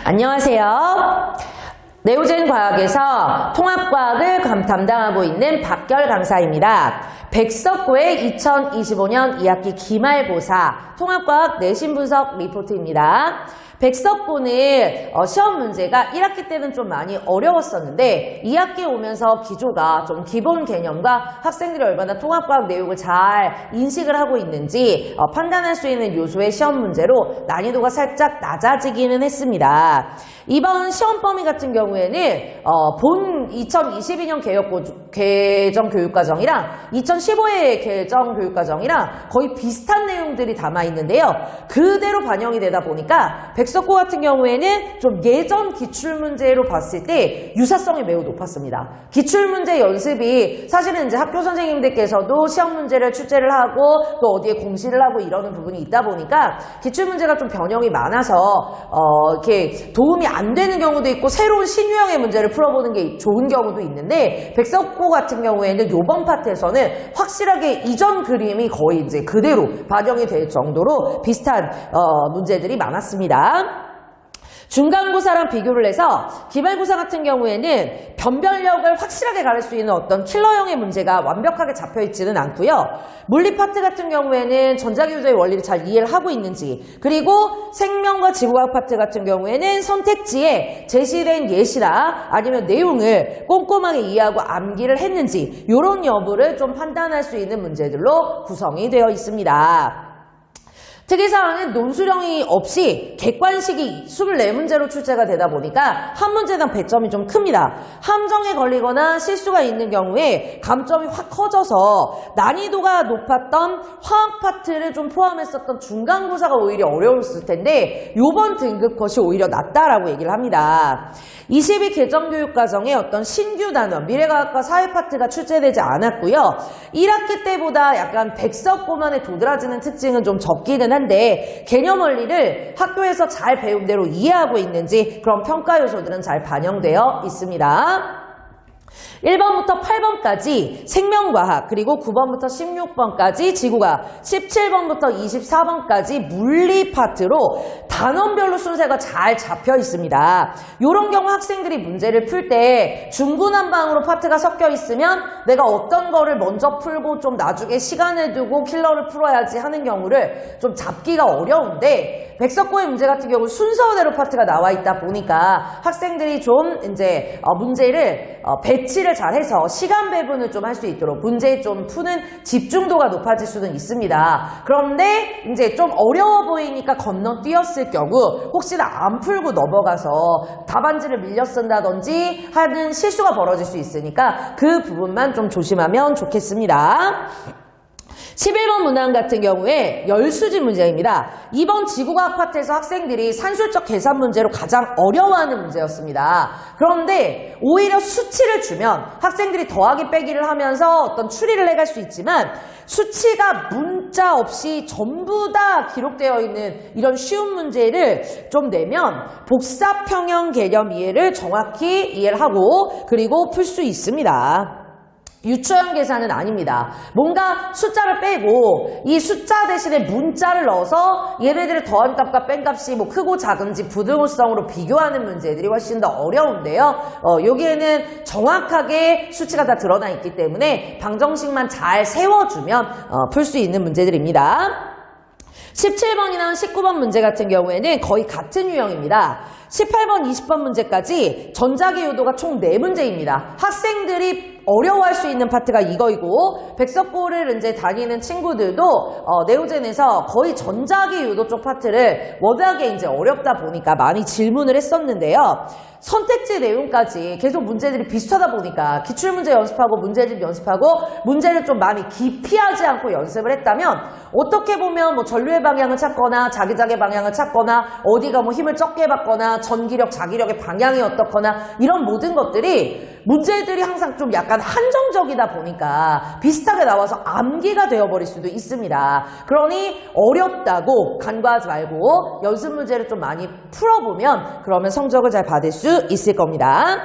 안녕하세요. 네오젠 과학에서 통합과학을 담당하고 있는 박결 강사입니다. 백석고의 2025년 2학기 기말고사 통합과학 내신 분석 리포트입니다. 백석고는 시험 문제가 1학기 때는 좀 많이 어려웠었는데 2학기 오면서 기조가 좀 기본 개념과 학생들이 얼마나 통합과학 내용을 잘 인식을 하고 있는지 판단할 수 있는 요소의 시험 문제로 난이도가 살짝 낮아지기는 했습니다. 이번 시험 범위 같은 경우에는 본 2022년 개정 교육과정이랑 2015의 개정 교육과정이랑 거의 비슷한 내용들이 담아 있는데요. 그대로 반영이 되다 보니까 백석고 같은 경우에는 좀 예전 기출문제로 봤을 때 유사성이 매우 높았습니다. 기출문제 연습이 사실은 이제 학교 선생님들께서도 시험 문제를 출제를 하고 또 어디에 공시를 하고 이러는 부분이 있다 보니까 기출문제가 좀 변형이 많아서 이렇게 도움이 안 되는 경우도 있고 새로운 신유형의 문제를 풀어보는 게 좋은 경우도 있는데 백석고 같은 경우에는 이번 파트에서는 확실하게 이전 그림이 거의 이제 그대로 반영이 될 정도로 비슷한 문제들이 많았습니다. 중간고사랑 비교를 해서 기말고사 같은 경우에는 변별력을 확실하게 가릴 수 있는 어떤 킬러형의 문제가 완벽하게 잡혀있지는 않고요. 물리 파트 같은 경우에는 전자기구조의 원리를 잘 이해를 하고 있는지, 그리고 생명과 지구과학 파트 같은 경우에는 선택지에 제시된 예시나 아니면 내용을 꼼꼼하게 이해하고 암기를 했는지 이런 여부를 좀 판단할 수 있는 문제들로 구성이 되어 있습니다. 특이사항은 논술형이 없이 객관식이 24문제로 출제가 되다 보니까 한 문제당 배점이 좀 큽니다. 함정에 걸리거나 실수가 있는 경우에 감점이 확 커져서 난이도가 높았던 화학 파트를 좀 포함했었던 중간고사가 오히려 어려웠을 텐데 이번 등급 것이 오히려 낫다라고 얘기를 합니다. 22 개정교육과정에 어떤 신규 단원, 미래과학과 사회 파트가 출제되지 않았고요. 1학기 때보다 약간 백석고만의 도드라지는 특징은 좀 적기는 한데 개념 원리를 학교에서 잘 배운 대로 이해하고 있는지 그런 평가 요소들은 잘 반영되어 있습니다. 1번부터 8번까지 생명과학, 그리고 9번부터 16번까지 지구과학, 17번부터 24번까지 물리 파트로 단원별로 순서가 잘 잡혀 있습니다. 이런 경우 학생들이 문제를 풀 때 중구난방으로 파트가 섞여 있으면 내가 어떤 거를 먼저 풀고 좀 나중에 시간을 두고 킬러를 풀어야지 하는 경우를 좀 잡기가 어려운데 백석고의 문제 같은 경우 순서대로 파트가 나와 있다 보니까 학생들이 좀 이제 문제를 배치를 잘해서 시간 배분을 좀 할 수 있도록 문제 좀 푸는 집중도가 높아질 수는 있습니다. 그런데 이제 좀 어려워 보이니까 건너뛰었을 경우 혹시나 안 풀고 넘어가서 답안지를 밀려 쓴다든지 하는 실수가 벌어질 수 있으니까 그 부분만 좀 조심하면 좋겠습니다. 11번 문항 같은 경우에 열수지 문제입니다. 이번 지구과학 파트에서 학생들이 산술적 계산 문제로 가장 어려워하는 문제였습니다. 그런데 오히려 수치를 주면 학생들이 더하기 빼기를 하면서 어떤 추리를 해갈 수 있지만 수치가 문자 없이 전부 다 기록되어 있는 이런 쉬운 문제를 좀 내면 복사평형 개념 이해를 정확히 이해를 하고 그리고 풀 수 있습니다. 유추형 계산은 아닙니다. 뭔가 숫자를 빼고 이 숫자 대신에 문자를 넣어서 얘네들의 더한 값과 뺀 값이 뭐 크고 작은지 부등호성으로 비교하는 문제들이 훨씬 더 어려운데요. 여기에는 정확하게 수치가 다 드러나 있기 때문에 방정식만 잘 세워주면 풀 수 있는 문제들입니다. 17번이나 19번 문제 같은 경우에는 거의 같은 유형입니다. 18번, 20번 문제까지 전자기 유도가 총 4문제입니다. 학생들이 어려워할 수 있는 파트가 이거이고 백석고를 이제 다니는 친구들도 네오젠에서 거의 전자기 유도 쪽 파트를 워낙에 이제 어렵다 보니까 많이 질문을 했었는데요. 선택지 내용까지 계속 문제들이 비슷하다 보니까 기출문제 연습하고 문제집 연습하고 문제를 좀 많이 기피하지 않고 연습을 했다면 어떻게 보면 뭐 전류의 방향을 찾거나 자기장의 방향을 찾거나 어디가 뭐 힘을 적게 받거나 전기력, 자기력의 방향이 어떻거나 이런 모든 것들이 문제들이 항상 좀 약간 한정적이다 보니까 비슷하게 나와서 암기가 되어버릴 수도 있습니다. 그러니 어렵다고 간과하지 말고 연습 문제를 좀 많이 풀어보면 그러면 성적을 잘 받을 수 있을 겁니다.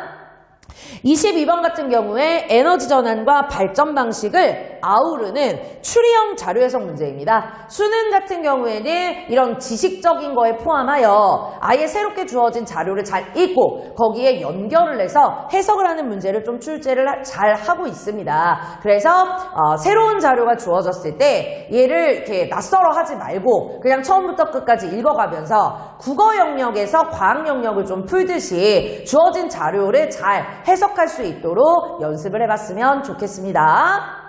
22번 같은 경우에 에너지 전환과 발전 방식을 아우르는 추리형 자료 해석 문제입니다. 수능 같은 경우에는 이런 지식적인 거에 포함하여 아예 새롭게 주어진 자료를 잘 읽고 거기에 연결을 해서 해석을 하는 문제를 좀 출제를 잘 하고 있습니다. 그래서 새로운 자료가 주어졌을 때 얘를 이렇게 낯설어 하지 말고 그냥 처음부터 끝까지 읽어가면서 국어 영역에서 과학 영역을 좀 풀듯이 주어진 자료를 잘 해석할 수 있도록 연습을 해봤으면 좋겠습니다.